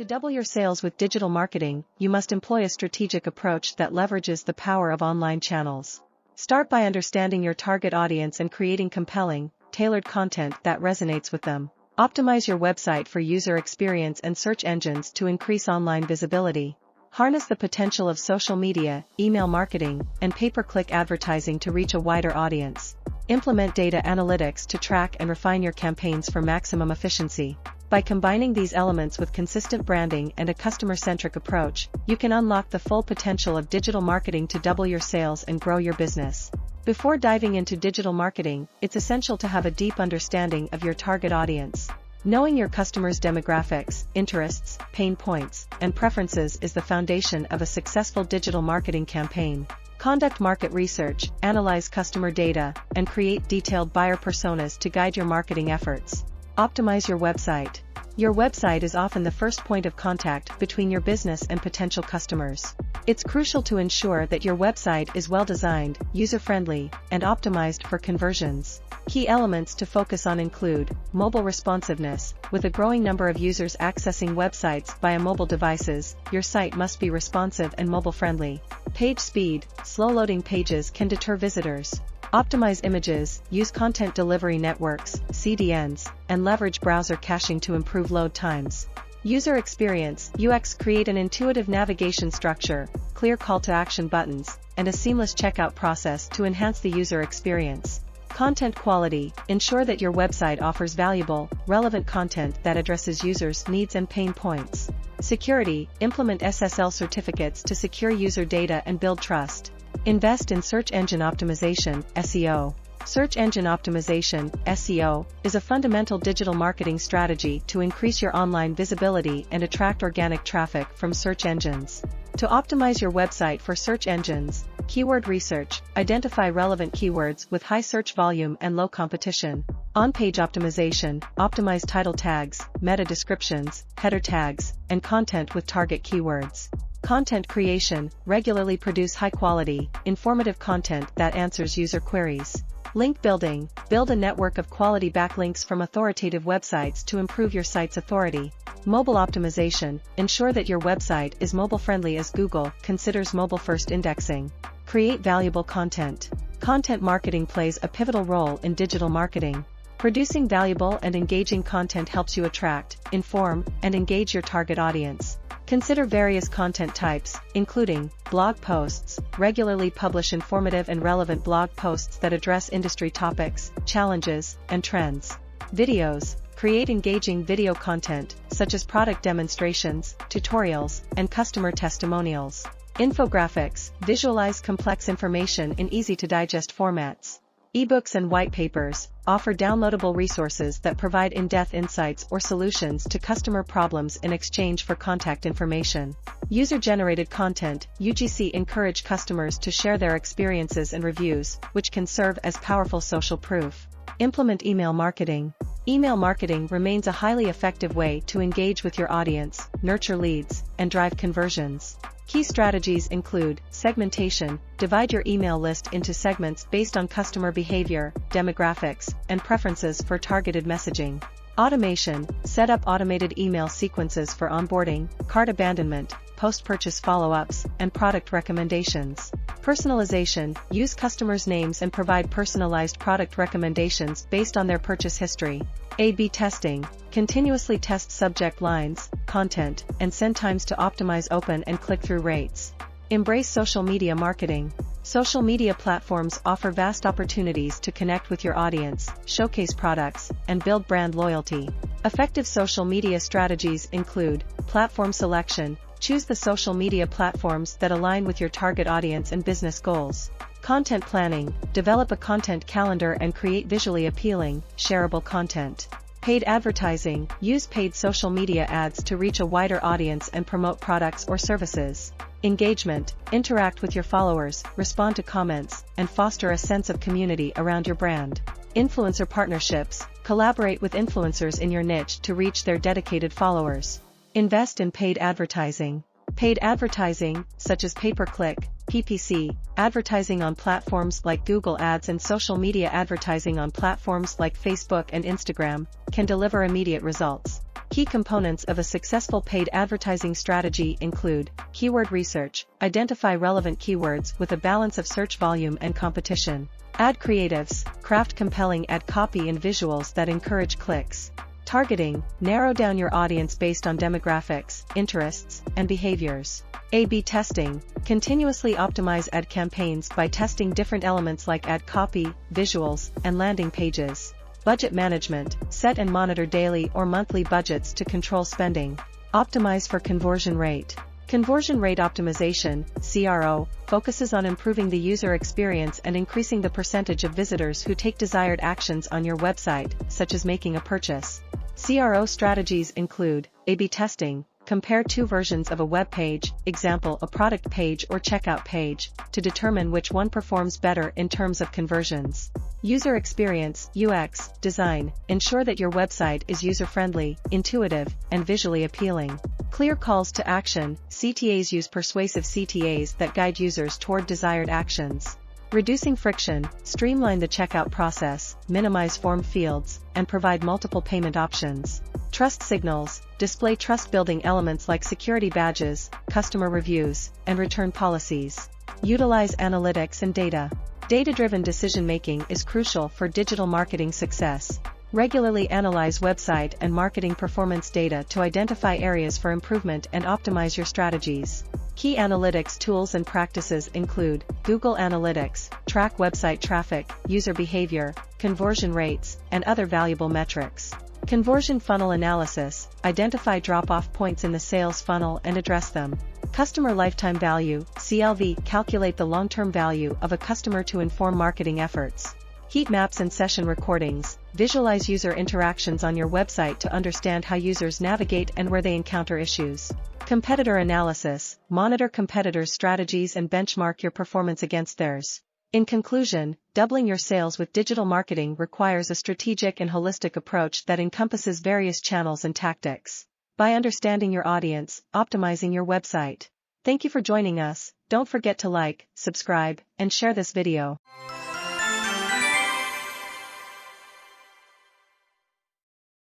To double your sales with digital marketing, you must employ a strategic approach that leverages the power of online channels. Start by understanding your target audience and creating compelling, tailored content that resonates with them. Optimize your website for user experience and search engines to increase online visibility. Harness the potential of social media, email marketing, and pay-per-click advertising to reach a wider audience. Implement data analytics to track and refine your campaigns for maximum efficiency. By combining these elements with consistent branding and a customer-centric approach, you can unlock the full potential of digital marketing to double your sales and grow your business. Before diving into digital marketing, it's essential to have a deep understanding of your target audience. Knowing your customers' demographics, interests, pain points, and preferences is the foundation of a successful digital marketing campaign. Conduct market research, analyze customer data, and create detailed buyer personas to guide your marketing efforts. Optimize your website. Your website is often the first point of contact between your business and potential customers. It's crucial to ensure that your website is well-designed, user-friendly, and optimized for conversions. Key elements to focus on include mobile responsiveness. With a growing number of users accessing websites via mobile devices, your site must be responsive and mobile-friendly. Page speed. Slow-loading pages can deter visitors. Optimize images, use content delivery networks, CDNs, and leverage browser caching to improve load times. User experience, UX. Create an intuitive navigation structure, clear call-to-action buttons, and a seamless checkout process to enhance the user experience. Content quality, ensure that your website offers valuable, relevant content that addresses users' needs and pain points. Security, implement SSL certificates to secure user data and build trust. Invest in search engine optimization, SEO. Search engine optimization, SEO, is a fundamental digital marketing strategy to increase your online visibility and attract organic traffic from search engines. To optimize your website for search engines, keyword research, identify relevant keywords with high search volume and low competition. On-page optimization, optimize title tags, meta descriptions, header tags, and content with target keywords. Content creation, regularly produce high-quality, informative content that answers user queries. Link building, build a network of quality backlinks from authoritative websites to improve your site's authority. Mobile optimization, ensure that your website is mobile-friendly as Google considers mobile-first indexing. Create valuable content. Content marketing plays a pivotal role in digital marketing. Producing valuable and engaging content helps you attract, inform, and engage your target audience. Consider various content types, including blog posts. Regularly publish informative and relevant blog posts that address industry topics, challenges, and trends. Videos. Create engaging video content, such as product demonstrations, tutorials, and customer testimonials. Infographics. Visualize complex information in easy-to-digest formats. Ebooks and white papers offer downloadable resources that provide in-depth insights or solutions to customer problems in exchange for contact information. User-generated content, UGC. Encourage customers to share their experiences and reviews, which can serve as powerful social proof. Implement email marketing. Email marketing remains a highly effective way to engage with your audience, nurture leads, and drive conversions. Key strategies include segmentation. Divide your email list into segments based on customer behavior, demographics, and preferences for targeted messaging. Automation. Set up automated email sequences for onboarding, cart abandonment, post-purchase follow-ups, and product recommendations. Personalization. Use customers' names and provide personalized product recommendations based on their purchase history. A/B testing. Continuously test subject lines, content, and send times to optimize open and click-through rates. Embrace social media marketing. Social media platforms offer vast opportunities to connect with your audience, showcase products, and build brand loyalty. Effective social media strategies include platform selection. Choose the social media platforms that align with your target audience and business goals. Content planning. Develop a content calendar and create visually appealing, shareable content. Paid advertising. Use paid social media ads to reach a wider audience and promote products or services. Engagement. Interact with your followers, respond to comments, and foster a sense of community around your brand. Influencer partnerships. Collaborate with influencers in your niche to reach their dedicated followers. Invest in paid advertising. Paid advertising, such as pay-per-click, PPC, advertising on platforms like Google Ads and social media advertising on platforms like Facebook and Instagram, can deliver immediate results. Key components of a successful paid advertising strategy include keyword research, identify relevant keywords with a balance of search volume and competition. Ad creatives, craft compelling ad copy and visuals that encourage clicks. Targeting, narrow down your audience based on demographics, interests, and behaviors. A/B testing, continuously optimize ad campaigns by testing different elements like ad copy, visuals, and landing pages. Budget management, set and monitor daily or monthly budgets to control spending. Optimize for conversion rate. Conversion rate optimization, CRO, focuses on improving the user experience and increasing the percentage of visitors who take desired actions on your website, such as making a purchase. CRO strategies include A/B testing, compare two versions of a web page, example a product page or checkout page, to determine which one performs better in terms of conversions. User experience, UX, design, ensure that your website is user-friendly, intuitive, and visually appealing. Clear calls to action, CTAs use persuasive CTAs that guide users toward desired actions. Reducing friction, streamline the checkout process, minimize form fields, and provide multiple payment options. Trust signals, display trust-building elements like security badges, customer reviews, and return policies. Utilize analytics and data. Data-driven decision-making is crucial for digital marketing success. Regularly analyze website and marketing performance data to identify areas for improvement and optimize your strategies. Key analytics tools and practices include Google Analytics, track website traffic, user behavior, conversion rates, and other valuable metrics. Conversion funnel analysis, identify drop-off points in the sales funnel and address them. Customer lifetime value, CLV, calculate the long-term value of a customer to inform marketing efforts. Heat maps and session recordings, visualize user interactions on your website to understand how users navigate and where they encounter issues. Competitor analysis, monitor competitors' strategies and benchmark your performance against theirs. In conclusion, doubling your sales with digital marketing requires a strategic and holistic approach that encompasses various channels and tactics. By understanding your audience, optimizing your website. Thank you for joining us. Don't forget to like, subscribe, and share this video.